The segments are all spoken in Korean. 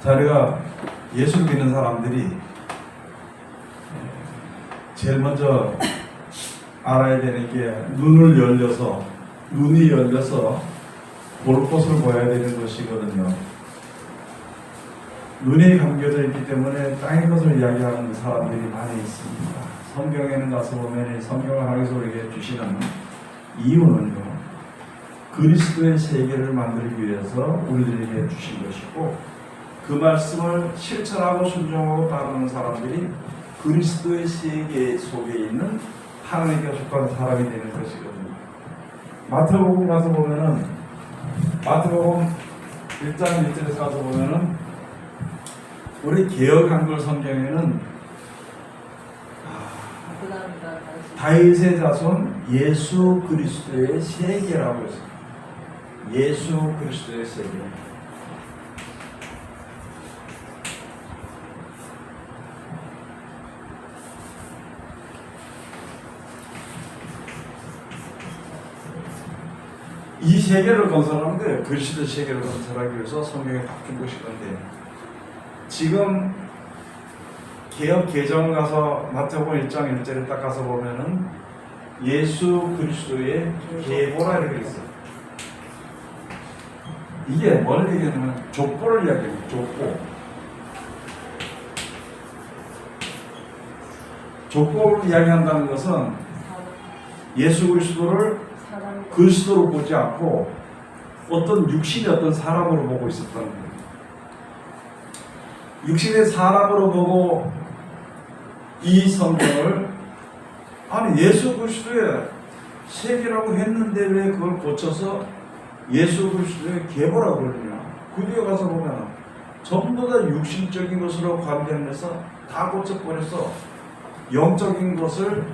자리가 예수 믿는 사람들이 제일 먼저 알아야 되는 게 눈이 열려서 볼 것을 보아야 되는 것이거든요. 눈이 감겨져 있기 때문에 땅의 것을 이야기하는 사람들이 많이 있습니다. 성경에는 가서 보면 성경을 하나님께서 우리에게 주시는 이유는요, 그리스도의 세계를 만들기 위해서 우리들에게 주신 것이고, 그 말씀을 실천하고 순종하고 따르는 사람들이 그리스도의 세계 속에 있는 하나님께 속한 사람이 되는 것이거든요. 마태복음 가서 보면은, 마태복음 1장 1절에서 가서 보면은, 우리 개역 한글 성경에는 다윗의 자손 예수 그리스도의 세계라고 했어요. 예수 그리스도의 세계. 이 세계를 건설하는 거예요. 그리스도 세계를 건설하기 위해서 성경에 바뀐 것이 건데, 지금 개역 개정 가서 마태복음 1장 1절에 딱 가서 보면은 예수 그리스도의 계보라 이렇게 있어요. 이게 뭘 얘기하냐면 족보를 이야기해요. 족보를 이야기한다는 것은 예수 그리스도를 그리스도로 보지 않고 어떤 육신의 어떤 사람으로 보고 있었다는 거예요. 육신의 사람으로 보고 이 성경을, 아니 예수 그리스도의 세계라고 했는데 왜 그걸 고쳐서 예수 그리스도의 계보라고 그러냐. 그 뒤에 가서 보면 전부 다 육신적인 것으로 관계하면서 다 고쳐버려서 영적인 것을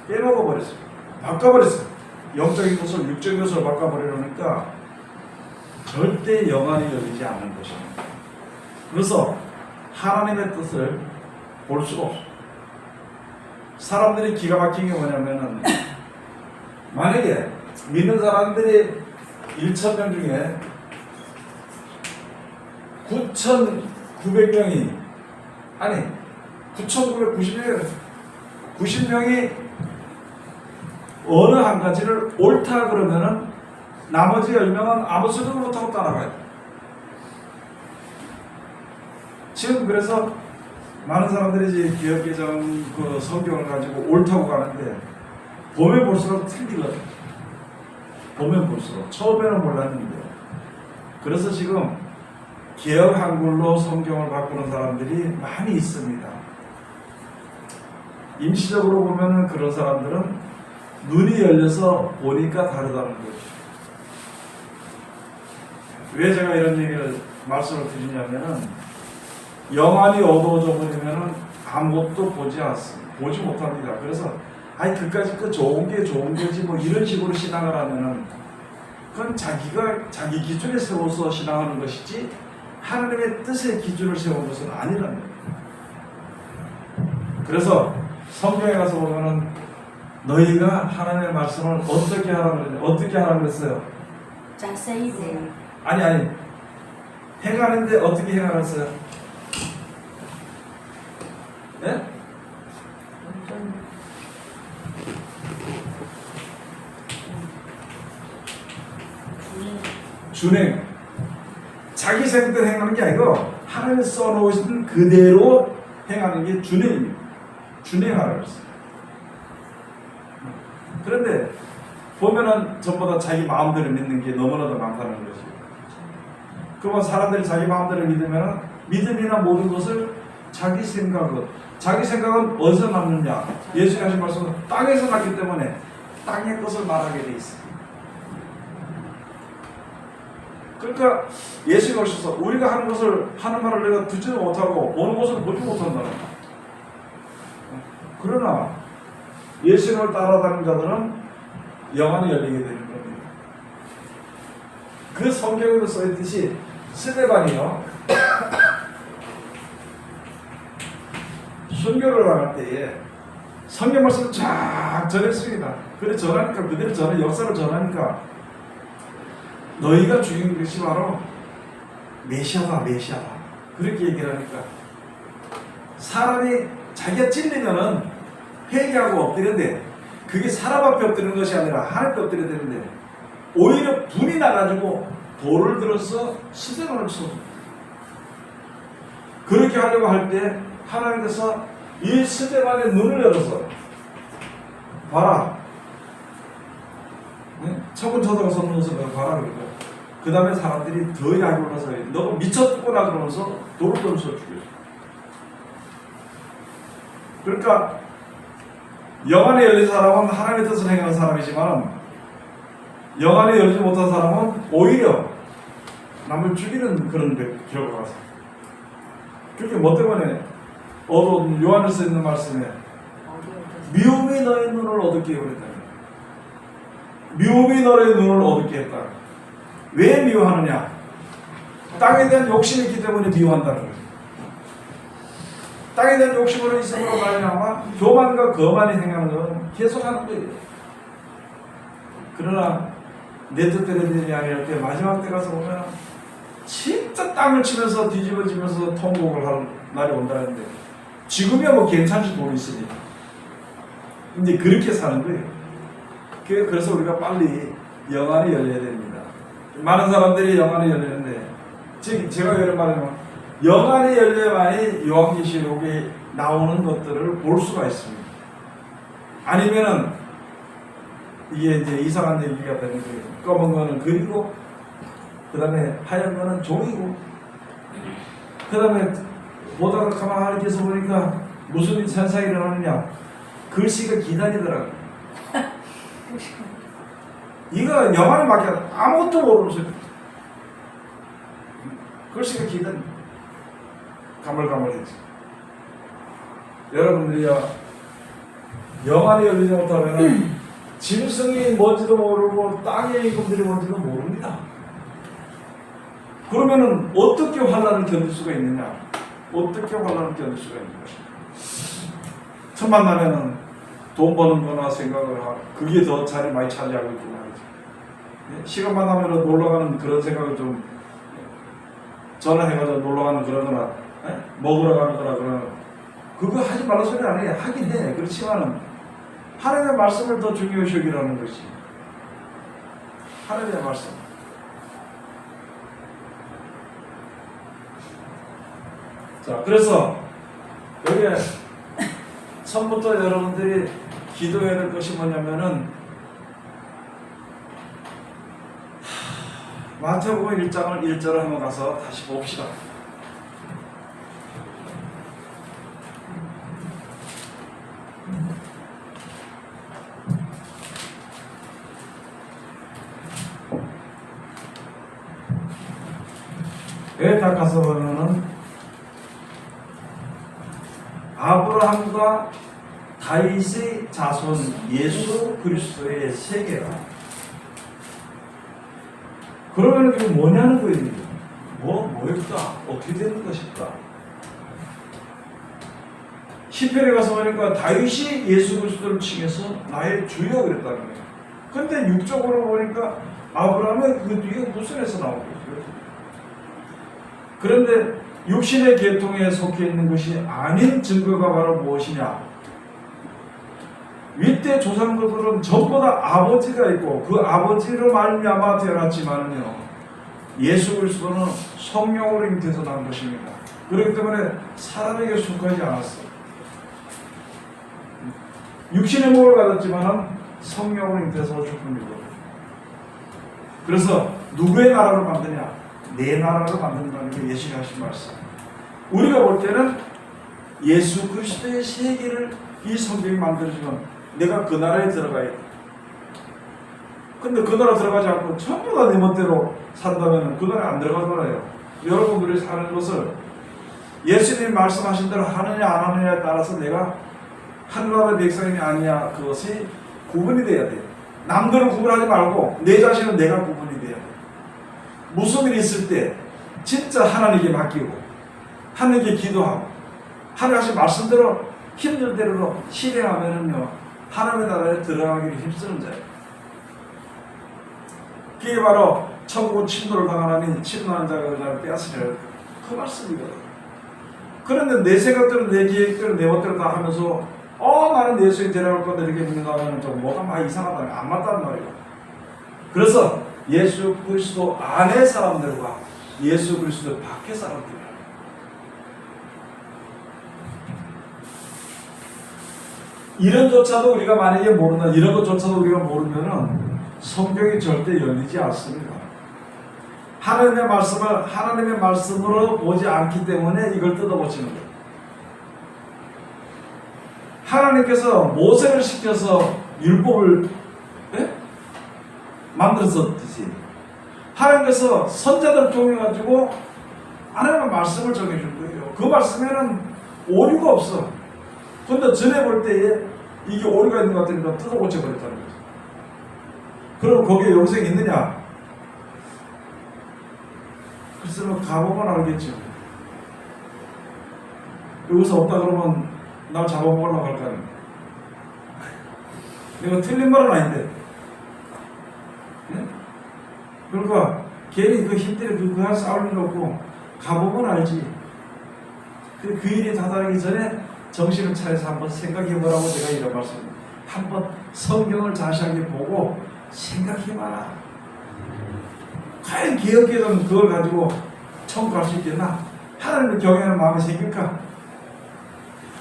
빼먹어버렸어요. 바꿔버렸어요. 영적인 것을 육적인 것으로 바꿔버리려니까 절대 영안이 열리지 않는 것입니다. 그래서 하나님의 뜻을 볼 수가 없어요. 사람들이 기가 막힌 게 뭐냐면은, 만약에 믿는 사람들이 1,000명 중에 9,900명이, 아니 90명이 어느 한 가지를 옳다 그러면은 나머지 10명은 아무 소리도 못하고 따라가요. 지금 그래서 많은 사람들이 이제 개역개정 그 성경을 가지고 옳다고 가는데, 보면 볼수록 틀리거든요. 보면 볼수록. 처음에는 몰랐는데. 그래서 지금 개역 한글로 성경을 바꾸는 사람들이 많이 있습니다. 임시적으로 보면은 그런 사람들은 눈이 열려서 보니까 다르다는 거죠. 왜 제가 이런 얘기를 말씀을 드리냐면은, 영안이 어두워져 버리면은 아무것도 보지 못합니다. 그래서 아니 그까짓 거 좋은 거지 뭐 이런 식으로 신앙을 하면은 그건 자기가 자기 기준에 세워서 신앙하는 것이지 하나님의 뜻의 기준을 세운 것은 아니라는 거예요. 그래서 성경에 가서 보면은 너희가 하나님의 말씀을 어떻게 하라고 그랬어요? 자세히 보세요. 아니 행하는데 어떻게 행하라고 했어요? 네? 준행. 자기 생각대로 행하는 게 아니고 하나님이 써놓으신 그대로 행하는 게 준행입니다. 준행하라고 했어요. 그런데 보면은 전부 다 자기 마음대로 믿는 게 너무나도 많다는 거지. 그러면 사람들이 자기 마음대로 믿으면 믿음이나 모든 것을 자기 생각은 어디서 낳느냐? 예수님 하신 말씀은 땅에서 낳기 때문에 땅의 것을 말하게 돼 있습니다. 그러니까 예수가 오셔서 우리가 하는 말을 내가 듣지도 못하고 보는 것을 보지 못한다는 거예요. 그러나 예수님을 따라다니는 자들은 영안이 열리게 되는 겁니다. 그 성경에도 써있듯이 스데반이요, 순교를 나갈 때에 성경 말씀을 쫙 전했습니다. 그래 전하니까 그대로 역사를 전하니까 너희가 죽인 것이 바로 메시아다. 그렇게 얘기를 하니까 사람이 자기가 찔리면은 회개하고 엎드려야 돼. 그게 사람 앞에 엎드리는 것이 아니라 하나님 앞에 엎드려야 되는데 오히려 분이 나가지고 돌을 들어서 스테반을 쳐. 그렇게 하려고 할 때 하나님께서 이 스테반의 눈을 열어서 봐라. 처분 쳐다가 선면서 봐라 그러고 그 다음에 사람들이 더 약이 올라서 너가 미쳤구나 그러면서 돌을 던져 죽였어. 그러니까 영안에 열린 사람은 하나님의 뜻을 행하는 사람이지만 영안에 열리지 못한 사람은 오히려 남을 죽이는 그런 결과가 왔어요. 그게 뭐 때문에 요한에서 있는 말씀에 미움이 너의 눈을 어둡게 했다. 미움이 너의 눈을 어둡게 했다. 왜 미워하느냐? 땅에 대한 욕심이 있기 때문에 미워한다는 거예요. 땅에 대한 욕심으로 있음으로 말미암아 교만과 거만이 행하는 것은 계속하는 거예요. 그러나 내 뜻대로 되는 게 아니라 이렇게 마지막 때 가서 보면 진짜 땅을 치면서 뒤집어지면서 통곡을 하는 날이 온다는데 지금이야 뭐 괜찮지 돈 있으니까. 근데 그렇게 사는 거예요. 그래서 우리가 빨리 영안이 열려야 됩니다. 많은 사람들이 영안이 열리는데 제가 이런 말하면 영안이 열려야만이 요한계시록에 나오는 것들을 볼 수가 있습니다. 아니면은 이게 이제 이상한 얘기가 되는 거예요. 검은 거는 글이고 그 다음에 하얀 거는 종이고 그 다음에 보다가 가만히 계서 보니까 무슨 현상이 일어나느냐 글씨가 기다리더라고요. 이거 영안에 맡겨 아무것도 모르면서 글씨가 기다려 가물가물해지. 여러분들이요 영안이 열리지 못하면 짐승이 뭔지도 모르고 땅의 임금들이 뭔지도 모릅니다. 그러면은 어떻게 환난을 견딜 수가 있느냐? 어떻게 환난을 견딜 수가 있는 것입니다. 첫 만나면은 돈 버는 거나 생각을 하고 그게 더 자리 많이 차지하고 있고 말이죠. 시간만 하면 놀러가는 그런 생각을 좀 전화해가지고 놀러가는 그런 거나 먹으러 가는 거나 그런 그거 하지 말라 소리 안 해. 하긴 해. 그렇지만은 하나님의 말씀을 더 중요시 여기라는 것이 하나님의 말씀. 자, 그래서 여기에 처음부터 여러분들이 기도해야 될 것이 뭐냐면은 마태복음 1장을 1절을 한번 가서 다시 봅시다. 여기 딱 가서 보면은 아브라함과 다윗의 자손 예수 그리스도의 세계라. 그러면 이게 뭐냐는 거예요. 뭐였다? 어떻게 되는 것일까? 시편에 가서 보니까 다윗이 예수 그리스도를 칭해서 나의 주여 그랬다는 거예요. 근데 육적으로 보니까 아브라함의 그 뒤에 무슨 에서 나오고 있어요? 그런데 육신의 계통에 속해 있는 것이 아닌 증거가 바로 무엇이냐? 윗대 조상들은 전부 다 아버지가 있고 그 아버지로 말미암아 태어났지만은요 예수 그리스도는 성령으로 잉태해서 난 것입니다. 그렇기 때문에 사람에게 속하지 않았어요. 육신의 몸을 가졌지만은 성령으로 잉태해서 죽은 거예요. 그래서 누구의 나라로 만드냐? 내 나라로 만든다는 게 예수님이 하신 말씀. 우리가 볼 때는 예수 그리스도의 세계를 이 성경이 만들어주면 내가 그 나라에 들어가야 돼. 근데 그 나라 들어가지 않고 전부 다 내 멋대로 산다면 그 나라에 안 들어가잖아요. 여러분들이 사는 것을 예수님이 말씀하신 대로 하느냐 안 하느냐에 따라서 내가 하늘나라의 백성이 아니냐 그것이 구분이 돼야 돼요. 남들을 구분하지 말고 내 자신은 내가 구분이 돼야 돼요. 무슨 일이 있을 때 진짜 하나님께 맡기고 하나님께 기도하고 하나님 하신 말씀대로 힘들 대로 실행하면은요 하나님의 나라에 들어가기를 힘쓰는 자예요. 그게 바로 천국 침도를 당하나니 침노한 자가 그를 빼앗으려 그 말씀이거든요. 그런데 내 생각대로 내 계획대로 내 멋대로 다 하면서 나는 예수에 데려갈 건데 이렇게 믿는가 하면 좀 뭐가 막 이상하다 안 맞단 말이에요. 그래서 예수 그리스도 안의 사람들과 예수 그리스도 밖의 사람들 이런조차도 우리가 만약에 모른다 이런 것조차도 우리가 모르면은 성경이 절대 열리지 않습니다. 하나님의 말씀을 하나님의 말씀으로 보지 않기 때문에 이걸 뜯어보시는 거예요. 하나님께서 모세를 시켜서 율법을 만들었듯이 하나님께서 선자들을 통해 가지고 하나님의 말씀을 정해준 거예요. 그 말씀에는 오류가 없어. 근데 전해볼 때에 이게 오류가 있는 것 같으니까 뜯어 고쳐버렸다는 거죠. 그럼 거기에 영생이 있느냐? 글쎄 가보면 알겠죠. 여기서 없다 그러면 날 잡아먹으려고 할 거 아니에요. 이거 틀린 말은 아닌데. 네? 그러니까 괜히 그 힘들게 그거 싸울 일 없고 가보면 알지. 그 일이 다다르기 전에 정신을 차려서 한번 생각해보라고 제가 이런 말씀입니다. 한번 성경을 자세하게 보고 생각해봐라. 과연 기억계는 그걸 가지고 천국 갈 수 있겠나? 하나님을 경외하는 마음이 생길까?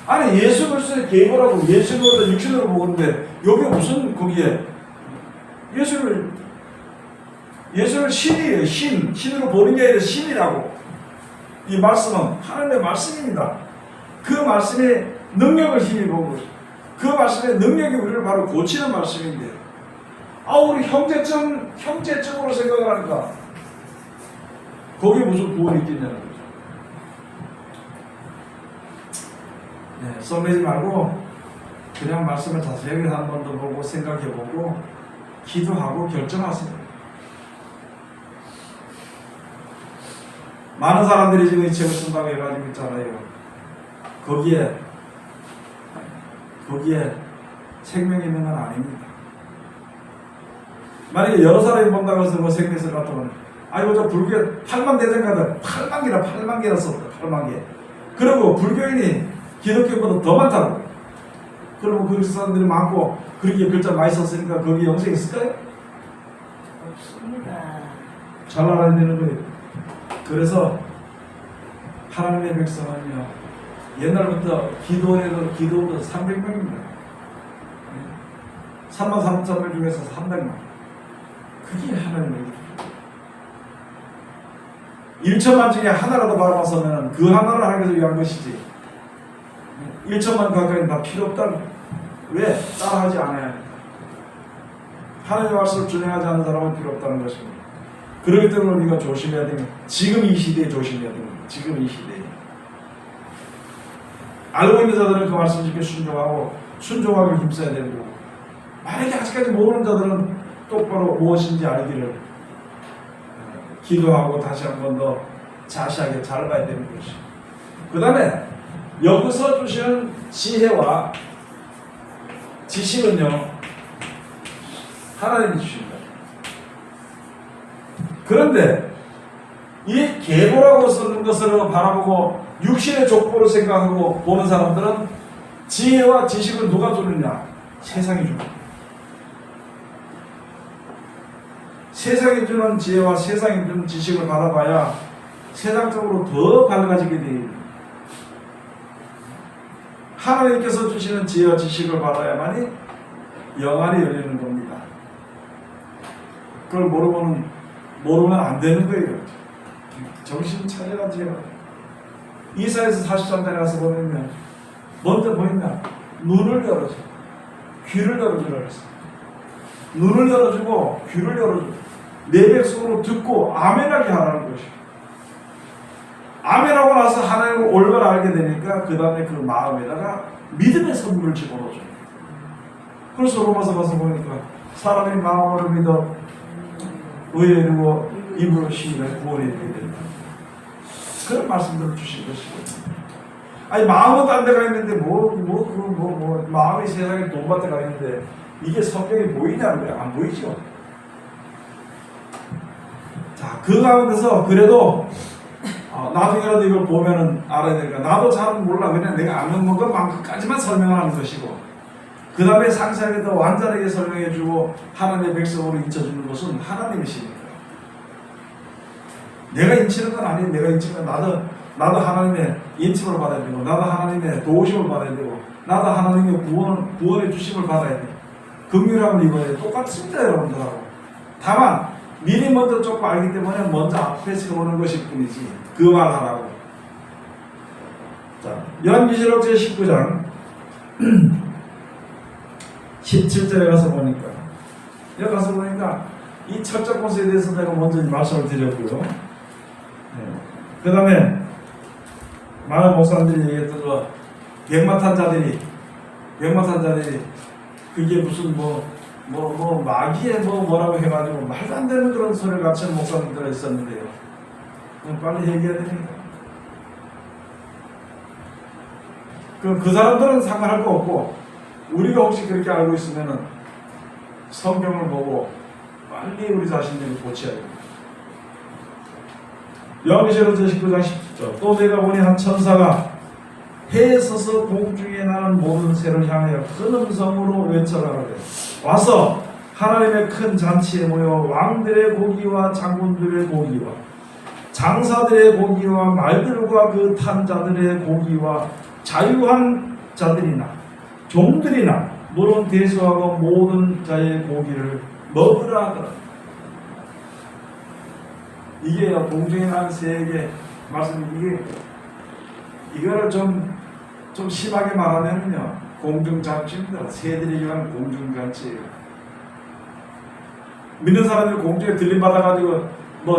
아니 예수 그리스도의 계보라고 예수를 육신으로 보는데 여기 무슨 거기에 예수를 신이에요. 신으로 보는 게 아니라 신이라고. 이 말씀은 하나님의 말씀입니다. 그 말씀의 능력을 힘입어 보죠. 그 말씀의 능력이 우리를 바로 고치는 말씀인데 우리 형제적으로 생각을 하니까 거기에 무슨 구원이 있겠냐는 거죠. 네, 썸내지 말고 그냥 말씀을 자세하게 한 번 더 보고 생각해보고 기도하고 결정하세요. 많은 사람들이 지금 이 책을 쓴다고 해가지고 있잖아요. 거기에 생명이 있는 건 아닙니다. 만약에 여러 사람이 본다고 해서 뭐 생명을 갖다면 아이고 저 불교에 8만 대장가들 8만 개라 썼다. 8만 개. 그리고 불교인이 기독교보다 더 많다고. 그러면 그 사람들이 많고 그렇게 글자 많이 썼으니까 거기 영생이 있을까요? 없습니다. 잘 알아야 되는 거예요. 그래서 하나님의 백성은요 옛날부터 기도원도 300명입니다. 33,000명 중에서 300명. 그게 하나님의 1천만 중에 하나라도 바라봤으면 그 하나를 하나님께서 위한 것이지 1천만 가까이 다 필요 없다. 왜? 따라하지 않아야 합니다. 하나님의 말씀을 준행하지 않는 사람은 필요 없다는 것입니다. 그렇기 때문에 우리가 조심해야 됩니다. 지금 이 시대에 조심해야 됩니다. 지금 이 시대에 알고 있는 자들은 그 말씀 지켜 순종하기 힘써야 되고 만약에 아직까지 모르는 자들은 똑바로 무엇인지 알기를 기도하고 다시 한 번 더 자세하게 잘 봐야 되는 것이죠. 그 다음에 여기서 주시는 지혜와 지식은요 하나님이 주십니다. 그런데 이 계보라고 쓰는 것을 바라보고 육신의 족보로 생각하고 보는 사람들은 지혜와 지식을 누가 주느냐? 세상이 줍니다. 세상이 주는 지혜와 세상이 주는 지식을 바라봐야 세상적으로 더 밝아지게 됩니다. 하나님께서 주시는 지혜와 지식을 받아야만이 영안이 열리는 겁니다. 그걸 모르면 안 되는 거예요. 정신 차려가지고 이사야서 43장에 가서 보면 먼저 보인다. 눈을 열어줘. 귀를 열어주라 그랬어. 눈을 열어주고 귀를 열어줘. 내 백성으로 듣고 아멘하게 하라는 것이요. 아멘하고 나서 하나님을 올바로 알게 되니까 그 다음에 그 마음에다가 믿음의 선물을 집어넣어줘. 그래서 로마서 가서 보니까 사람이 마음으로 믿어 의에 이르고 입으로 시인해 구원에 이르게 된다. 그런 말씀들을 주신 것이고. 아니 마음은 딴 데가 있는데 마음이 세상에 돈밭에 가 있는데 이게 성경이 보이냐는 거야. 안 보이죠. 자, 그 가운데서 그래도 나중에라도 이걸 보면은 알아야 되니까 나도 잘 몰라. 그냥 내가 아는 것만큼까지만 설명하는 것이고 그 다음에 상세하게 더 완전하게 설명해주고 하나님의 백성으로 인쳐주는 것은 하나님이시니까. 내가 인치는 건 아니에요. 내가 인치는 건 나도 하나님의 인침을 받아야 되고 나도 하나님의 도우심을 받아야 되고 나도 하나님의 구원의 주심을 받아야 돼. 긍휼함을 입어야 돼. 똑같습니다 여러분들하고. 다만 미리 먼저 조금 알기 때문에 먼저 앞에 세우는 것일 뿐이지 그 말하라고. 자, 요한계시록 제19장 17절에 가서 보니까 여기 가서 보니까 이 철저권세에 대해서 내가 먼저 말씀을 드렸고요. 그 다음에 많은 목사님들이 얘기했던 거 백마탄 자들이 그게 무슨 마귀에 뭐라고 해가지고 말도 안 되는 그런 소리를 갖춘 목사님들이 있었는데요. 빨리 얘기해야 됩니다. 그 사람들은 상관할 거 없고 우리가 혹시 그렇게 알고 있으면은 성경을 보고 빨리 우리 자신들이 고쳐야 됩니다. 요한계시록 제19장 10절 또 내가 보니 한 천사가 해에 서서 공중에 나는 모든 새를 향하여 큰 음성으로 외쳐가라되 와서 하나님의 큰 잔치에 모여 왕들의 고기와 장군들의 고기와 장사들의 고기와 말들과 그 탄 자들의 고기와 자유한 자들이나 종들이나 물은 대수하고 모든 자의 고기를 먹으라 하더라. 이게 공중에 나는 새에게 말씀 이거를 좀 심하게 말하면요 공중잔치입니다. 새들이 위한 공중잔치예요. 믿는 사람들이 공중에 들림 받아가지고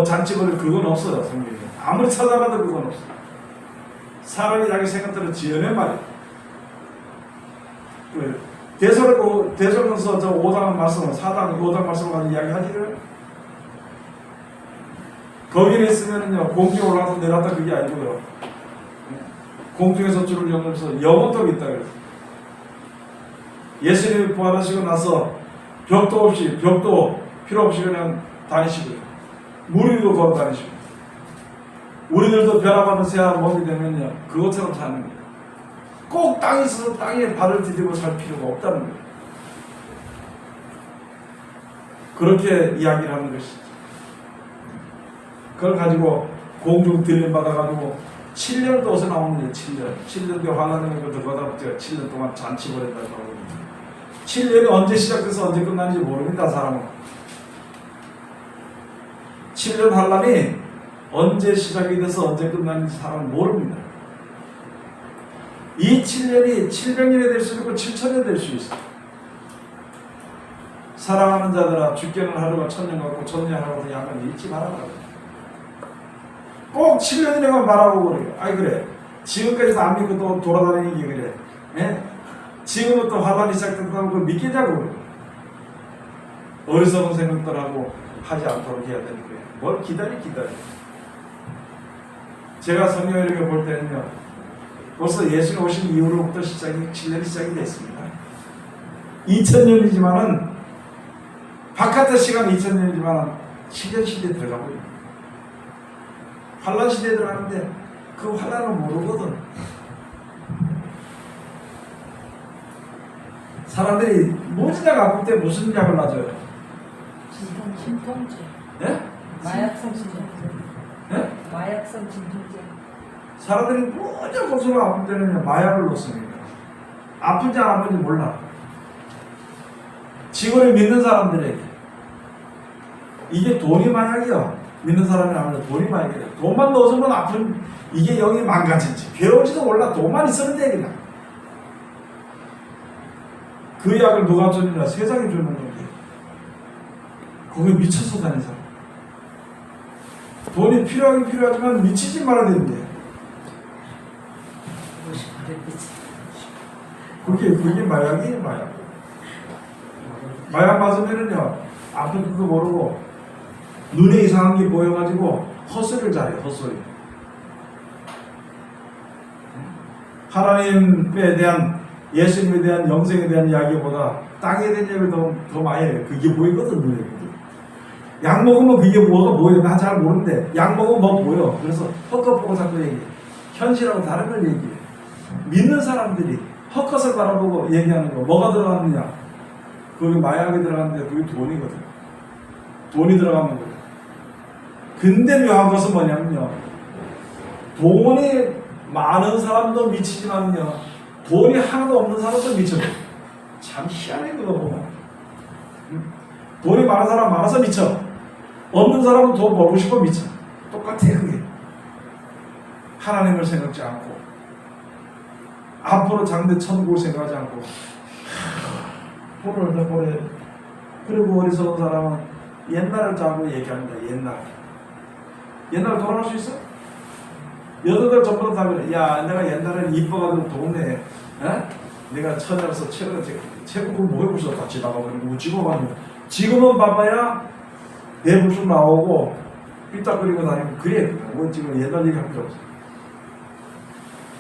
잔치벌이 그건 없어요. 성경에 아무리 찾아봐도 그건 없어요. 사람이 자기 생각대로 지어낸 말이에요. 대설문서 5장 말씀을 4장 5장 말씀을 가지고 이야기하지를 거기에 있으면은요 공중에 올라가서 내려왔다 그게 아니고요 공중에서 줄을 여면서 영원토록 있다 그래요. 예수님이 부활하시고 나서 벽도 필요 없이 그냥 다니시고요. 물 위도 걸어 다니시고 우리들도 변화받은 새와 몸이 되면요 그것처럼 사는 거예요. 꼭 땅에 있어서 땅에 발을 디디고 살 필요가 없다는 거예요. 그렇게 이야기를 하는 것이죠. 그걸 가지고 공중 들림 받아가지고 7년도 어디서 나오는데 7년 뒤에 환란하는 것도 거다부터 7년 동안 잔치 벌였다고 하거든요. 7년이 언제 시작돼서 언제 끝나는지 모릅니다. 사람은 7년 환란이 언제 시작이 돼서 언제 끝나는지 사람은 모릅니다. 이 7년이 700년이 될 수 있고 7,000년이 될 수 있어요. 사랑하는 자들아 주께는 하루가 1,000년 같고 1,000년 하루가 약간 잊지 말아라. 꼭 7년이라고 말하고 그래요. 아이 그래 지금까지도 안 믿고 또 돌아다니는 게 그래. 예? 지금은 또 환란이 시작된다고 그걸 믿겠냐고 그래. 어리석은 생각들 하고 하지 않도록 해야 되는 거예요. 뭘 기다려. 제가 성경을 이렇게 볼 때는요 벌써 예수님 오신 이후로부터 7년이 시작이 됐습니다. 2000년이지만은 바깥의 시간 2000년이지만 7년 시대에 들어가고 있습니다. 환란 시대에 들어가는데 그 환란을 모르거든. 사람들이 모지약 아플 때 무슨 약을 놔줘요? 진통제. 예? 마약성 진통제. 예? 마약성 진통제. 사람들이 모지약 고소가 아플 때는 마약을 놓습니다. 아픈지 안 아픈지 몰라. 지구를 믿는 사람들에게 이게 돈이 마약이야. 믿는 사람이 아니라 돈이 마약이야. 돈만 넣어주면 아픈 이게 영이 망가질지 배울지도 몰라. 돈만 있으면 돼 그냥. 그 약을 누가 주느냐? 세상이 주는 건데 거기에 미쳐서 다니는 사람. 돈이 필요하긴 필요하지만 미치지 말아야 되는데 그게 마약이에요. 마약 맞으면은요 아픈 것도 모르고 눈에 이상한 게 보여가지고 헛소리를 잘해요. 헛소리. 하나님에 대한 예수님에 대한 영생에 대한 이야기보다 땅에 대한 이야기를 더 많이 해요. 그게 보이거든 눈에. 약 먹으면 그게 뭐가 보여? 나 잘 모르는데 약 먹으면 뭐 보여? 그래서 헛것 보고 자꾸 얘기해. 현실하고 다른 걸 얘기해. 믿는 사람들이 헛것을 바라보고 얘기하는 거 뭐가 들어갔느냐? 그게 마약이 들어갔는데 그게 돈이거든. 돈이 들어가는 거예요. 근데 묘한 것은 뭐냐면요. 돈이 많은 사람도 미치지만요. 돈이 하나도 없는 사람도 미쳐요. 참 희한해 그거 보면. 돈이 많은 사람 많아서 미쳐. 없는 사람은 돈 벌고 싶어 미쳐. 똑같아 그게. 하나님을 생각지 않고 앞으로 장대 천국을 생각하지 않고 돈을 더 벌어야 돼. 그리고 어리석은 사람은 옛날을 자꾸 얘기합니다. 옛날 돌아갈 수 있어? 여자들 전부 다 그래. 야 내가 옛날에는 이뻐가지고 돈에 내가 처녀로서 최고 뭐 해보셔 같이 나가고 그리고 찍어가지고 지금은 봐봐야 내부술 나오고 삐딱거리고 다니고 그래. 뭐 지금 옛날 얘기할 필요 없어.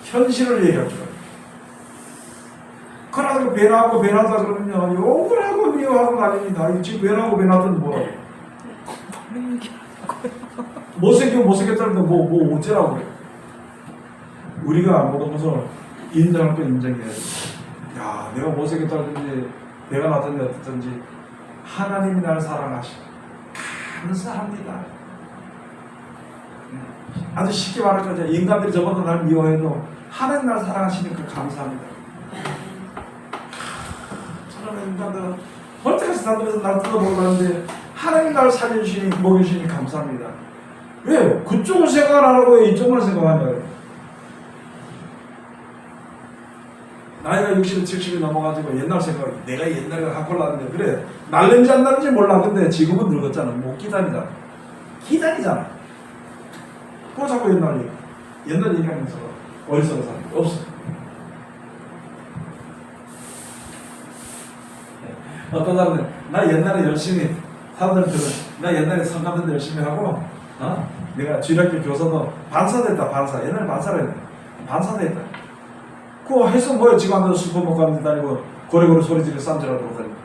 현실을 얘기할 줄 알아. 그래가지고 배나하고 배나다 그러면요 욕을 하고 미워하고 다닙니다. 지금 배나하고 배나던 뭐라고 못생겼다는데 뭐 어쩌라고 그래. 우리가 모든 것을 인정할 건 인정해야 돼. 야 내가 못생겼다든지 배가 나든지 어떻든지 하나님이 나를 사랑하시고 감사합니다. 아주 쉽게 말할 거죠. 인간들이 저보다 날 미워해도 하나님 나를 사랑하시니까 감사합니다. 저는 인간들은 벌떡해서 다들면서 날 뜯어보려는데 하나님 나를 살려주시니 먹여주시니 감사합니다. 왜? 그쪽을 생각 안 하고 왜 이쪽만 생각하냐고요. 나이가 60, 70이 넘어가지고 옛날 생각, 내가 옛날에 학교 나왔는데 그래 날는지 안 날는지 몰라. 근데 지금은 늙었잖아. 못 기다리잖아. 그거 자꾸 옛날 얘기하면서 어리석은 사람이 없어. 어떤 사람은 나 옛날에 열심히 사람들은 나 옛날에 성가대도 열심히 하고 내가 주일학교 교사도 반사 됐다. 반사. 옛날에 반사를 했네. 반사 됐다. 그거 해서 뭐야. 지금 앉아서 술 먹고 가는 데 다니고 고래고래 소리 지르고 쌈질하고 다니고.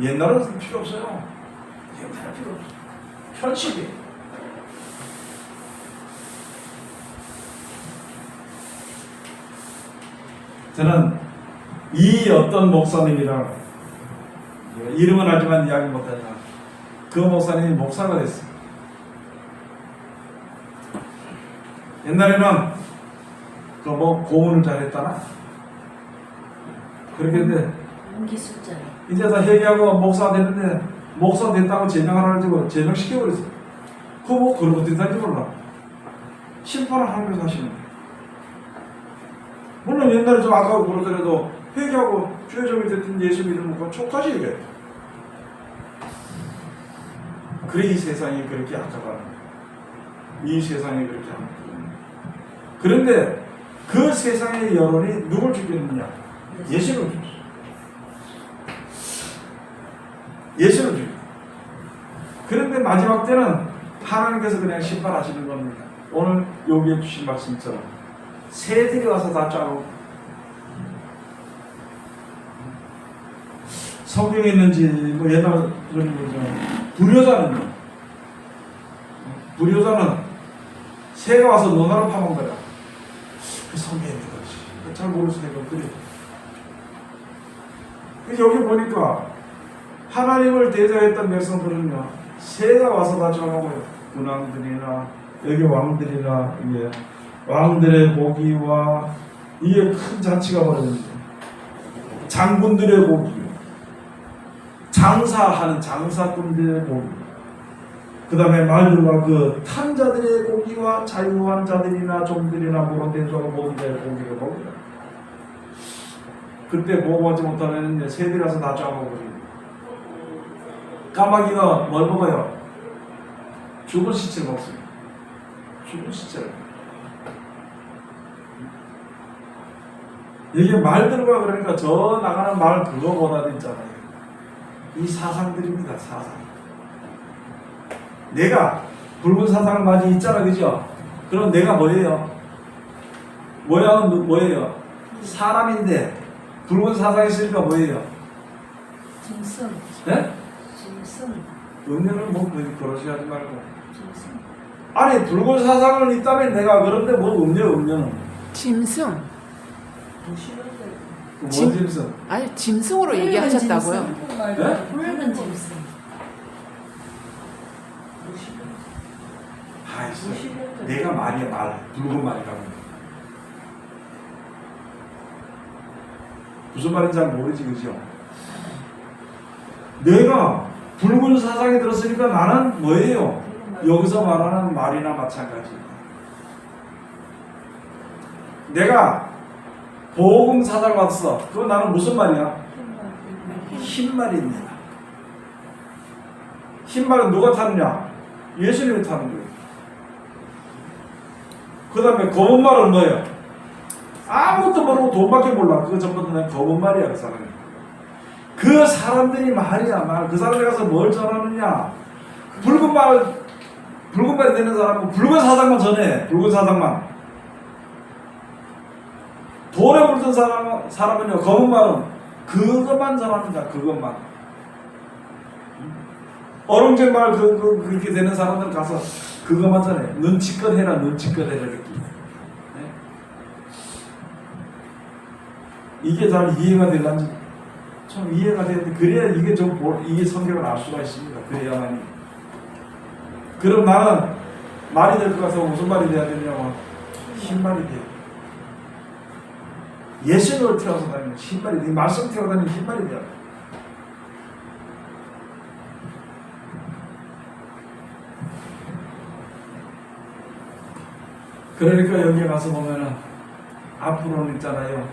옛날은 필요 없어요. 옛날은 필요 없어. 현실이. 저는 이 어떤 목사님이랑 이름은 알지만 이야기 못하지만 그 목사님이 목사가 됐어요. 옛날에는 그 뭐 고문을 잘했다나 그렇게 했는데 기술자네. 이제 다 회개하고 목사가 됐는데 목사 됐다고 제명하라 가지고 제명시켜버렸어요. 그거 뭐 그런 것도 있다는지 몰라. 심판을 하는 거 사실은. 물론 옛날에 좀 아까워 그러더라도 회개하고 주여점이 됐든 예수 믿으면 그건 촉하지 이게. 그래 이 세상이 그렇게 악하다. 이 세상이 그렇게 악하다. 그런데 그 세상의 여론이 누굴 죽였느냐? 예수를 죽였어. 예수를 죽였어. 그런데 마지막 때는 하나님께서 그냥 심판하시는 겁니다. 오늘 여기에 주신 말씀처럼 새들이 와서 다 짜고 성경에 있는지 뭐 옛날 그런 거죠. 불효자는 새가 와서 너나를 파먹은 거야. 그 성경에 있는 거지. 잘 모르는 새가 그래. 여기 보니까 하나님을 대적했던 백성들은요 새가 와서 다 잡아먹어요. 군왕들이나 여기 왕들이나 이게 왕들의 고기와 이게 큰 잔치가 벌어집니다. 장군들의 고기, 장사하는 장사꾼들의 고기, 그 다음에 말들과 그 탄자들의 고기와 자유한 자들이나 종들이나 모론된 자가 모든 자의 고기를 먹어요. 그때 보호하지 못하면 새들이라서 다 잡아먹어요. 까마귀가 뭘 먹어요? 죽은 시체를 먹습니다. 죽은 시체를. 이게 말들과 그러니까 저 나가는 말 그거보다도 있잖아요. 이 사상들입니다. 사상. 내가 붉은 사상을 많이 있잖아, 그죠? 그럼 내가 뭐예요? 모양은 뭐예요? 사람인데 붉은 사상이 있으니까 뭐예요? 짐승. 네? 짐승. 음료는 뭐 그러시 하지 말고. 아니 붉은 사상은 있다면 내가 그런데 뭐 음료는 짐승. 뭐 싫은데. 뭔 짐- 짐승? 아니 짐승으로 얘기하셨다고요. 네? 붉은 짐승. 뭐 싫은데. 아이씨, 뭐 싫은데. 내가 말이야 말 붉은 말이라고. 무슨 말인지 잘 모르지 그죠? 내가 붉은 사상이 들었으니까 나는 뭐예요? 여기서 말하는 말이나 마찬가지. 내가 복음 사상 받았어. 그건 나는 무슨 말이야? 흰 말입니다. 흰 말은 누가 타느냐? 예수님이 타는 거예요. 그 다음에 검은 말은 뭐예요? 아무것도 모르고 돈밖에 몰라. 그거 전부 다 검은 말이야 그 사람이. 그 사람들이 말이야 말. 그 사람들이 가서 뭘 전하느냐? 붉은 말 되는 사람은 붉은 사상만 전해. 붉은 사상만. 돈에 물든 사람은요 검은 말은 그것만 전합니다. 그것만. 어른제 말 그렇게 되는 사람들 가서 그것만 전해. 눈치껏 해라 눈치껏 해라 이렇게. 네? 이게 잘 이해가 되려는지 좀 이해가 되는데 그래야 이게 이게 성경을 알 수가 있습니다. 그래야만이. 그럼 나는 말이 될 것 같아서 무슨 말이 돼야 되냐면 흰 말이 돼. 예수를 태워서 다니는 흰 말이 돼. 말씀 태워 다니는 흰 말이 돼야 돼. 그러니까 여기에 가서 보면은 앞으로는 있잖아요.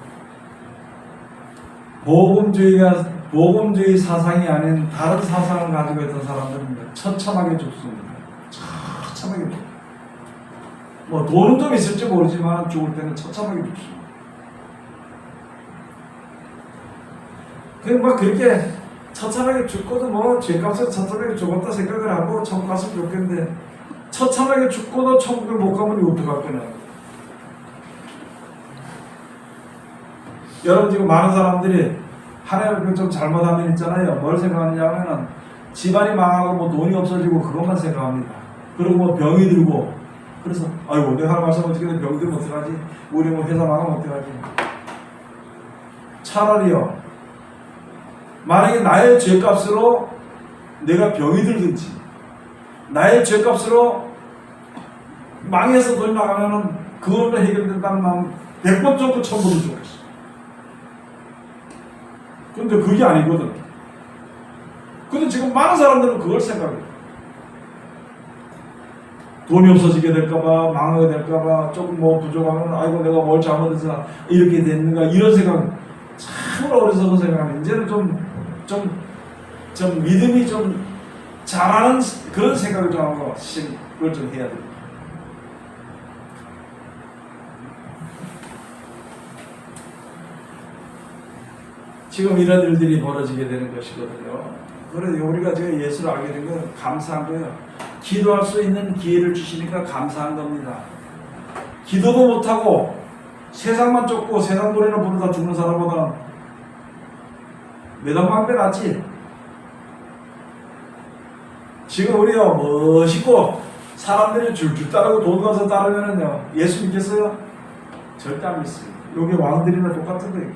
복음주의 사상이 아닌 다른 사상을 가지고 있던 사람들은 처참하게 죽습니다. 처참하게 죽습니다. 뭐 돈은 좀 있을지 모르지만 죽을 때는 처참하게 죽습니다. 그냥 막 그렇게 처참하게 죽고도 뭐 죄값을 처참하게 죽었다 생각을 하고 천국 갔으면 좋겠는데 처참하게 죽고도 천국을 못 가면 어떡할 거냐. 여러분 지금 많은 사람들이 하나님을 좀 잘못하면 있잖아요. 뭘 생각하느냐면은 집안이 망하고 뭐 돈이 없어지고 그것만 생각합니다. 그리고 뭐 병이 들고 그래서 아이고 내가 하는 말씀 어떻게 병이 들면 어떡하지? 우리 뭐 회사 망하면 어떡하지? 차라리요. 만약에 나의 죄값으로 내가 병이 들든지 나의 죄값으로 망해서 돈이 나가면은 그걸로 해결된다는 마음 100번 좋고 1000번도 좋겠어. 근데 그게 아니거든. 근데 지금 많은 사람들은 그걸 생각해. 돈이 없어지게 될까봐, 망하게 될까봐, 조금 뭐 부족하면, 아이고, 내가 뭘 잘못해서 이렇게 됐는가, 이런 생각, 참으로 어리석은 생각하면, 이제는 좀 믿음이 좀 잘하는 그런 생각을 좀 하고, 그걸 좀 해야 됩니다. 지금 이런 일들이 벌어지게 되는 것이거든요. 그래서 우리가 지금 예수를 알게 된 건 감사한 거예요. 기도할 수 있는 기회를 주시니까 감사한 겁니다. 기도도 못하고 세상만 쫓고 세상 노래나 부르다 죽는 사람보다 매당방배 낫지. 지금 우리요 멋있고 사람들이 줄줄 따르고 돈 가서 따르면은요 예수 믿겠어요? 절대 안 믿습니다. 여기 왕들이나 똑같은 거예요.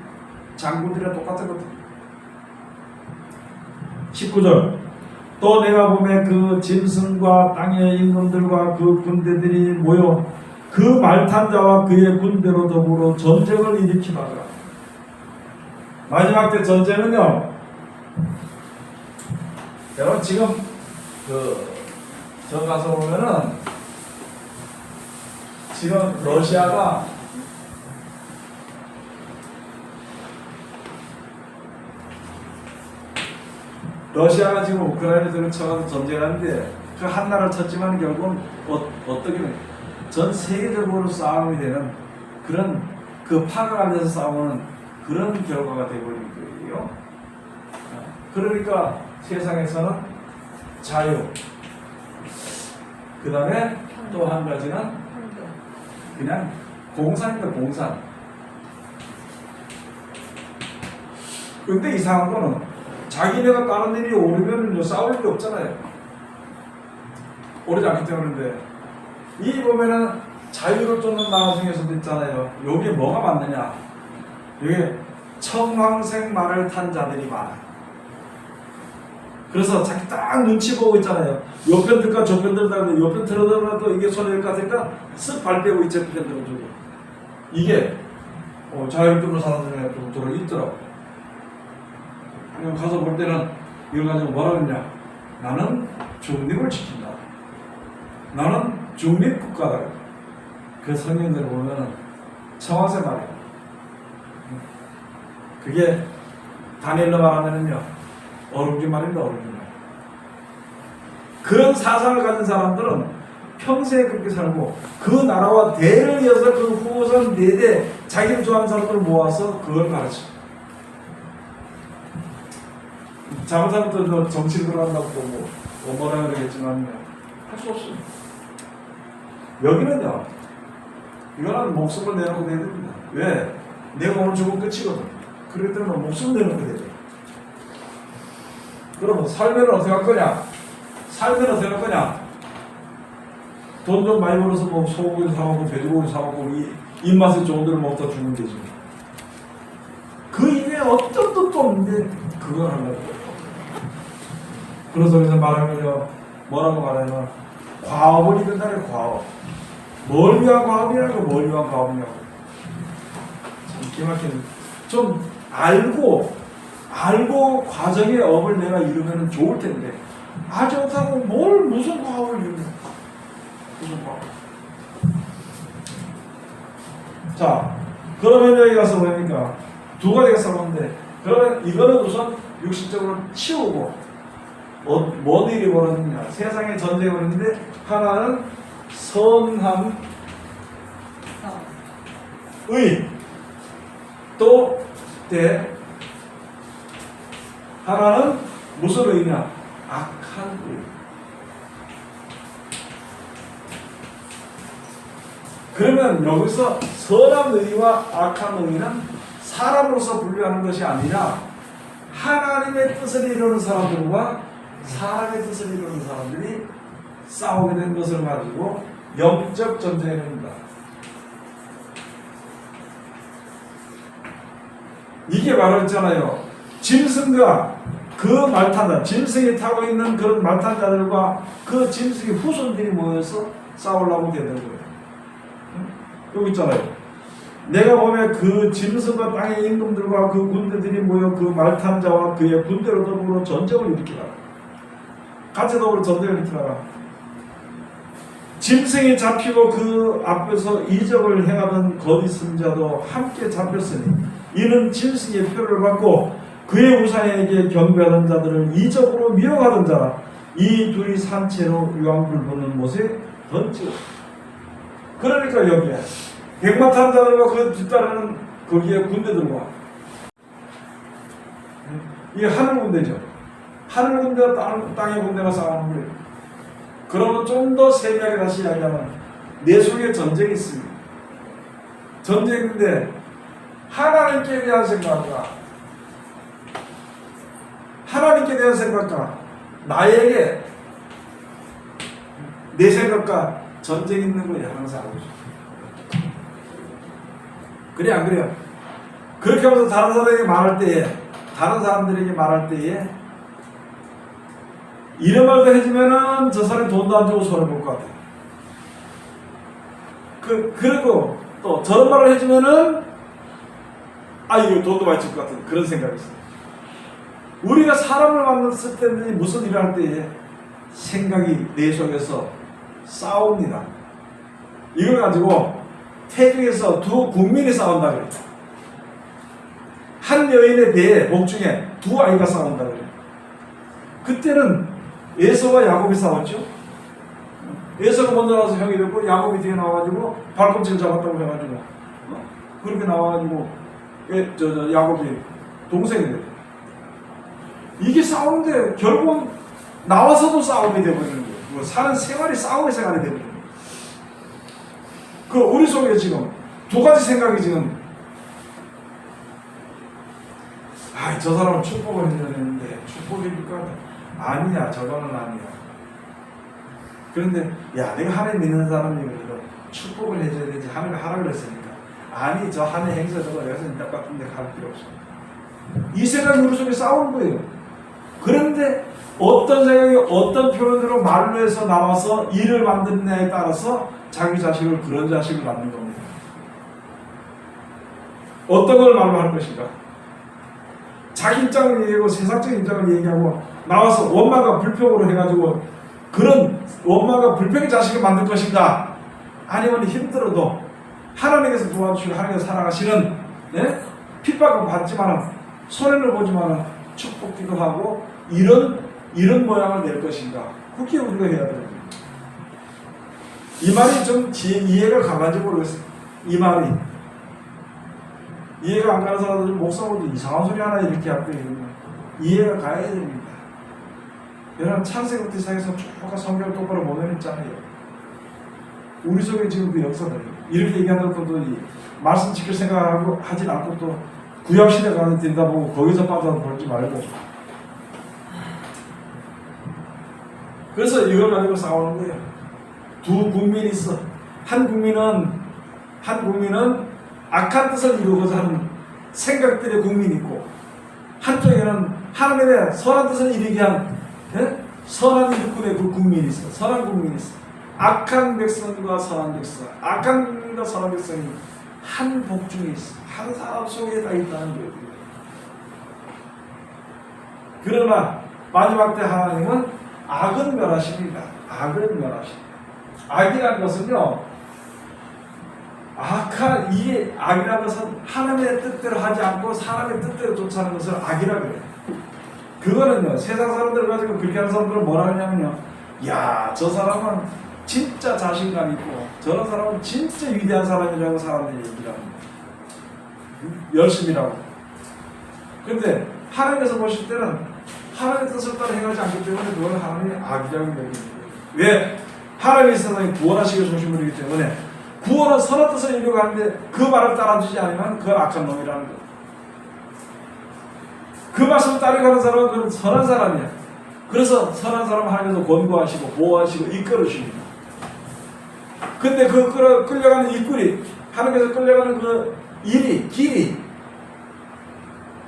장군들이랑 똑같은 것들. 19절 또 내가 보면 그 짐승과 땅의 임금들과 그 군대들이 모여 그 말탄 자와 그의 군대로 더불어 전쟁을 일으키다가 마지막 때 전쟁은요 여러분 지금 저 가서 보면은 지금 러시아가 지금 우크라이나에 들어쳐가서 전쟁하는데 그 한 나라를 쳤지만 결국은 어떻게 전 세계적으로 싸움이 되는 그런 그 파가 안에서 싸우는 그런 결과가 되어버린 거예요. 그러니까 세상에서는 자유, 그 다음에 또 한 가지는 그냥 공산입니다. 공산. 근데 이상한 거는 자기네가 다른 일이 오르면 싸울 일이 없잖아요. 오르지 않기 때문인데 이 보면은 자유를 쫓는 나라 중에서도 있잖아요. 여기에 뭐가 많느냐? 여기에 청황색 말을 탄 자들이 많아. 그래서 자기 딱 눈치 보고 있잖아요. 요 편 들까 저 편 들다 하는데 요 편 들어들어도 이게 손해일 것 같으니까 쓱 발 빼고 이제 편 들어주고. 이게 자유를 쫓는 사람들에 좀 들어있더라고. 그냥 가서 볼 때는 이걸 가지고 뭐라 그러냐? 나는 중립을 지킨다. 나는 중립국가다. 그 성경들을 보면 청와세 말이에요. 그게 다니엘로 말하면은요, 어른기 말입니다, 어른기 말. 그런 사상을 가진 사람들은 평생에 그렇게 살고 그 나라와 대를 이어서 그 후손 4대 자기를 좋아하는 사람들을 모아서 그걸 가르쳐. 잘못하면 또 정치를 들어간다고 또 뭐라 그러겠지만 할 수 없습니다. 여기는요, 이거는 목숨을 내놓고 해야 됩니다. 왜? 내가 오늘 죽으면 끝이거든. 그렇기 때문에 목숨 내놓고 해야 돼. 그러면 살면 어떻게 할 거냐? 살면 어떻게 할 거냐? 돈 좀 많이 벌어서 뭐 소고기 사먹고 돼지고기 사먹고 입맛에 좋은 데를 먹다 죽으면 되지. 그 이외에 어떤 뜻도 없는데 그걸 하려고. 그래서 말하면요, 뭐라고 말하면 과업을 이룬다는 과업. 뭘 위한 과업이냐고, 뭘 위한 과업이냐고. 참 기막힌. 좀 알고 과정의 업을 내가 이루면 좋을 텐데 알지 못하고 무슨 과업을 이루냐. 무슨 과업. 자, 그러면 여기 가서 보니까 두 가지가 싸우는데, 그러면 이거는 우선 육신적으로 치우고 뭔 일이 벌어지냐. 세상에 전쟁이 벌어지는데 하나는 선한 의, 또 하나는 무슨 의냐? 악한 의. 그러면 여기서 선한 의와 악한 의는 사람으로서 분류하는 것이 아니라 하나님의 뜻을 이루는 사람들과 사람의 뜻을 이루는 사람들이 싸우게 된 것을 가지고 영적 전쟁을 합니다. 이게 바로 있잖아요. 짐승과 그 말탄자, 짐승이 타고 있는 그런 말탄자들과 그 짐승의 후손들이 모여서 싸우려고 되는 거예요. 여기 있잖아요. 내가 보면 그 짐승과 땅의 임금들과 그 군대들이 모여 그 말탄자와 그의 군대로 더불어 전쟁을 일으키라. 같이 더불어 전쟁을 일으키라. 짐승이 잡히고 그 앞에서 이적을 행하던 거짓 자도 함께 잡혔으니 이는 짐승의 표를 받고 그의 우상에게 경배하던 자들을 이적으로 미혹하던 자라. 이 둘이 산채로 유황불 붙는 못에 던지고. 그러니까 여기에 백마탄 자들과 그 뒤따르는 거기에 군대들과 이게 하늘 군대죠. 하늘 군대와 땅의 군대가 싸우는 거예요. 그러면 좀 더 세밀하게 다시 이야기하면 내 속에 전쟁이 있습니다. 전쟁인데 하나님께 대한 생각과 하나님께 대한 생각과 나에게 내 생각과 전쟁이 있는 거예요. 항상 알고 있어요. 그래 안 그래요? 그렇게 하면서 다른 사람들에게 말할 때에 이런 말도 해주면은 저 사람이 돈도 안 주고 손해볼 것 같아요. 그리고 또 저런 말을 해주면은 이거 돈도 많이 줄 것 같은 그런 생각이 있어요. 우리가 사람을 만났을 때는 무슨 일을 할 때에 생각이 내 속에서 싸웁니다. 이걸 가지고 태중에서 두 국민이 싸운다 그래요. 한 여인의 배에 복중에 두 아이가 싸운다 그래요. 그때는 에서와 야곱이 싸웠죠. 에서가 먼저 나와서 형이 됐고 야곱이 뒤에 나와가지고 발꿈치를 잡았다고 해가지고 그렇게 나와가지고 야곱이 동생이 돼요. 이게 싸우는데 결국 나와서도 싸움이 되버리는 거예요. 사는 생활이 싸움의 생활이 되버리는 거예요. 우리 속에 지금 두 가지 생각이 지금 저 사람은 축복을 해야 되는데 축복입니까? 아니야, 저거는 아니야. 그런데 야 내가 하나님 믿는 사람이 그래도 축복을 해줘야 되지 하나님이 하라 그랬으니까 아니 저 하나님 행사 저거 내가 딱 같은데 갈 필요 없어. 이 생각이 우리 속에 싸우는 거예요. 그런데 어떤 생각이 어떤 표현으로 말로 해서 나와서 일을 만드느냐에 따라서 자기 자식을 그런 자식을 낳는 겁니다. 어떤 걸 말로 할 것인가? 자기 입장을 얘기하고 세상적인 입장을 얘기하고 나와서 원망과 불평으로 해가지고 그런 원망과 불평의 자식을 만들 것인가? 아니면 힘들어도 하나님께서 도와주시고 하나님께서 사랑하시는 네? 핍박을 받지만 손해를 보지만 축복기도 하고 이런 모양을 낼 것인가? 그게 우리가 해야 됩니다. 이 말이 좀 이해가 가는지 모르겠어요. 이 말이 이해가 안 가는 사람들 목사님도 이상한 소리 하나 이렇게 하고 이해가 가야 됩니다. 여러분 창세부터 시작해서 쭉 성경 똑바로 보면 있잖아요. 우리 속에 지금 그 역사들 이렇게 얘기한다고 또 말씀 지킬 생각하고 하진 않고 또 구약시대 가는 된다 보고 거기서 빠져서 볼지 말고 그래서 이걸 가지고 싸우는 거예요. 두 국민이 있어. 한 국민은 악한 뜻을 이루고자 하는 생각들의 국민이 있고 한쪽에는 하나님의 선한 뜻을 이루게 한 선한 일꾼의 그 국민이 있어. 선한 국민이 있어. 악한 백성과 선한 백성, 악한 국민과 선한 백성이 한 복중에 있어. 한 사람 속에 다 있다는 거예요. 그러나 마지막 때 하나님은 악은 멸하십니다. 악을 멸하십니다. 악이라는 것은요, 이게 악이라는 것은 하나님의 뜻대로 하지 않고 사람의 뜻대로 쫓아가는 것을 악이라고 해요. 그거는요, 세상 사람들 가지고 그렇게 하는 사람들은 뭐라 하냐면요, 야, 저 사람은 진짜 자신감 있고, 저런 사람은 진짜 위대한 사람이라고 사람들이 얘기를 합니다. 열심히라고. 근데 하나님께서 보실 때는 하나님의 뜻을 따라 행하지 않기 때문에 그건 하나님의 악이라고 여깁니다. 왜? 하나님의 세상에 구원하시기 중심이기 때문에 구원은 선한 뜻을 이루려고 하는데 그 말을 따라주지 않으면 그건 악한 놈이라는 거예요. 그 말씀을 따르가는 사람은 그건 선한 사람이에요. 그래서 선한 사람은 하나님께서 권고하시고 보호하시고 이끌으십니다. 근데 그 끌려가는 이끌이 하나님께서 끌려가는 그 길이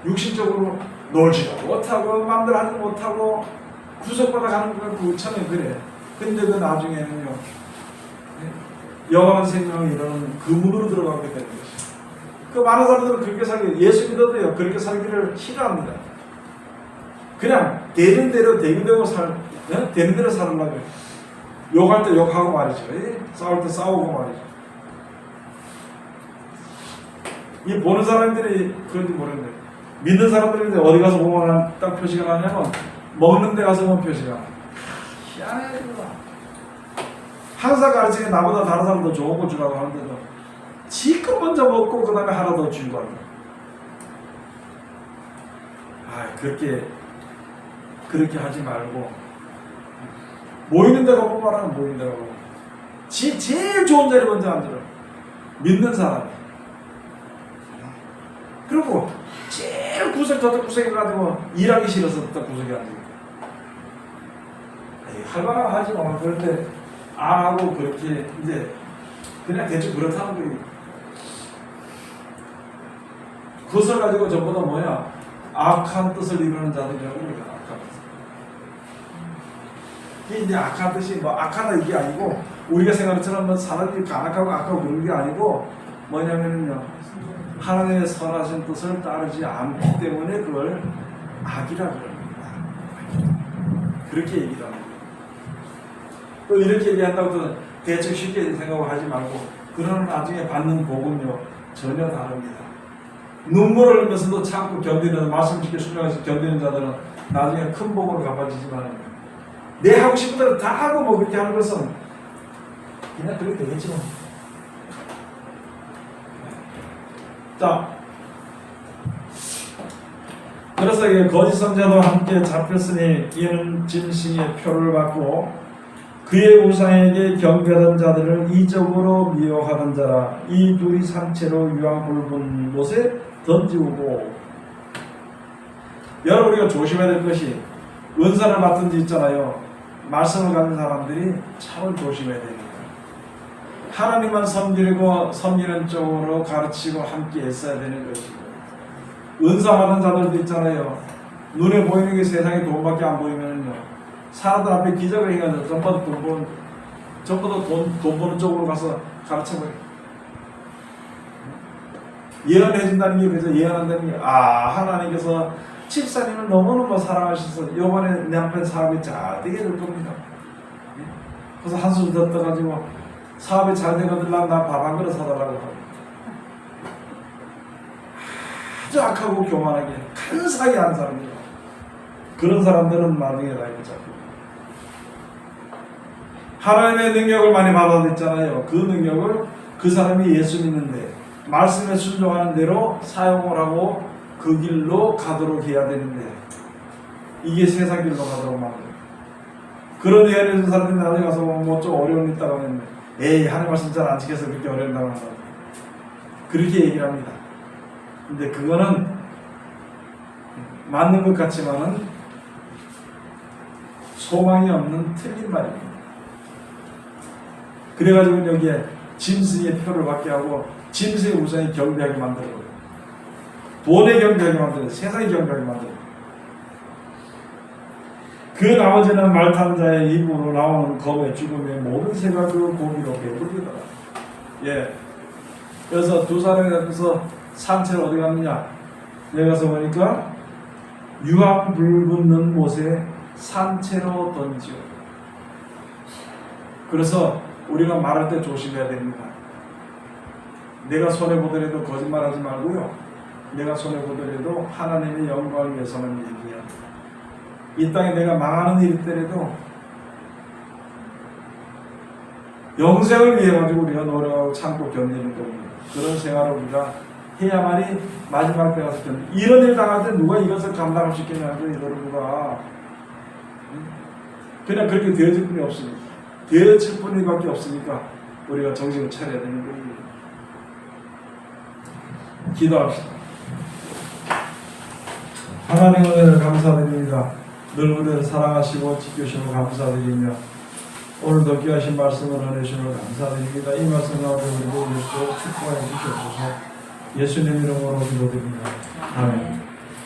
육신적으로 놀지도 못하고 마음대로 하지 못하고 구속받아 가는 건 그처럼 그래. 근데 그 나중에는요 영원한 생명을 이루는 그 문으로 들어가게 되는 것이죠. 그 많은 사람들은 그렇게 살기 예수 믿어도요 그렇게 살기를 싫어합니다. 그냥 되는 대로 되는 대로 살으려고 해요. 욕할 때 욕하고 말이죠. 싸울 때 싸우고 말이죠. 이 보는 사람들이 그런지 모르는데 믿는 사람들인데 어디 가서 보면 딱 표시가 나냐면 먹는 데 가서 보면 표시가 나. 희한해 이거. 항상 가르치는 나보다 다른 사람 더 좋은 거 주라고 하는데도 지껏 먼저 먹고 그 다음에 하나 더 주고 합니다. 그렇게 하지 말고 모이는 데가 뽑아라. 모이는 데가 뽑아. 제일 좋은 자리 먼저 앉으라. 믿는 사람. 그리고 제일 구석해가지고 일하기 싫어서 딱 구석에 앉으니까 할만하고 하지 마. 그런데 안 하고 그렇게 이제 그냥 대충 그렇다는 거예요. 그것을 가지고 전부 다 뭐야? 악한 뜻을 이루는 자들이라고 그래요. 악한 뜻. 이게 이제 악한 뜻이 뭐 악하다 이게 아니고 우리가 생각하는 것처럼 사람들이 간악하고 악하고 그런 게 아니고 뭐냐면요. 하나님의 선하신 뜻을 따르지 않기 때문에 그걸 악이라고 합니다. 그렇게 얘기를 합니다. 또 이렇게 얘기한다고 또 대충 쉽게 생각을 하지 말고 그러나 나중에 받는 복은요 전혀 다릅니다. 눈물을 흘리면서도 참고 견디는 말씀 지켜 순종해서 견디는 자들은 나중에 큰 복으로 갚아지지만 내 하고 싶은 대로 다 하고 뭐 그렇게 하는 것은 그냥 그렇게 되겠지 뭐. 자, 그래서 거짓 선자도 함께 잡혔으니 이는 진실의 표를 받고 그의 우상에게 경배하던 자들을 이적으로 미워하는 자라. 이 둘이 산채로 유황불 분 곳에 던지고. 여러분 우리가 조심해야 될 것이 은사를 받든지 있잖아요. 말씀을 가진 사람들이 참 조심해야 됩니다. 하나님만 섬기는 쪽으로 가르치고 함께 애써야 되는 것이고, 은사 받은 자들도 있잖아요. 눈에 보이는 게 세상에 돈밖에 안 보이면요, 사람들 앞에 기적을 행하면서 전부 다 돈 버는 쪽으로 가서 가르쳐버려요. 예언해준다는 게 그래서 예언한다는 게, 하나님께서 집사님을 너무너무 사랑하셔서 이번에 내 앞에 사업이 잘 되게 될 겁니다. 그래서 한숨 더 떠가지고 사업이 잘 되거든 나 밥 한 그릇 사달라고 하고, 아주 악하고 교만하게 간사하게 하는 사람이에요. 그런 사람들은 나중에 다 이거 잡고, 하나님의 능력을 많이 받아들였잖아요. 그 능력을 그 사람이 예수 믿는데 말씀에 순종하는 대로 사용을 하고 그 길로 가도록 해야 되는데, 이게 세상 길로 가도록 만들어요. 그런 예언을 해준 사람들이 나중에 가서 뭐 좀 어려움이 있다고 하면, 에이 하나님 말씀 잘 안 지켜서 그렇게 어려운다고 한다, 그렇게 얘기를 합니다. 근데 그거는 맞는 것 같지만은 소망이 없는 틀린 말입니다. 그래가지고 여기에 짐승의 표를 받게 하고 짐승의 우상이 경배하게 만들어요. 돈에 경배하게 만들어요. 세상에 경배하게 만들어요. 그 나머지는 말 타는 자의 입으로 나오는 검의 죽음의 모든 새가 그 고기로 배부르더라. 예. 그래서 두 사람이 앞에서 산채를 어디 갔느냐? 내가 가서 보니까 유황 불 붙는 못에 산채로 던지오. 그래서 우리가 말할 때 조심해야 됩니다. 내가 손해보더라도 거짓말하지 말고요, 내가 손해보더라도 하나님의 영광을 위해서만 얘기해야 돼요. 이 땅에 내가 망하는 일이 있더라도 영생을 위해 가지고 우리가 노력하고 참고 견디는 겁니다. 그런 생활을 우리가 해야만이 마지막 때 가서 견디. 이런 일 당할 때 누가 이것을 감당할 수 있겠냐고, 이거를 누가. 그냥 그렇게 되어질 분이 없습니다. 되어질 분이밖에 없으니까 우리가 정신을 차려야 되는 거예요. 기도합시다. 하나님 은혜를 감사드립니다. 늘 우리를 사랑하시고 지켜주시고 감사드리며, 오늘도 귀하신 말씀을 전해주시고 감사드립니다. 이 말씀 가운데 우리 모두를 축복해 주시옵소서. 예수님 이름으로 기도드립니다. 아멘.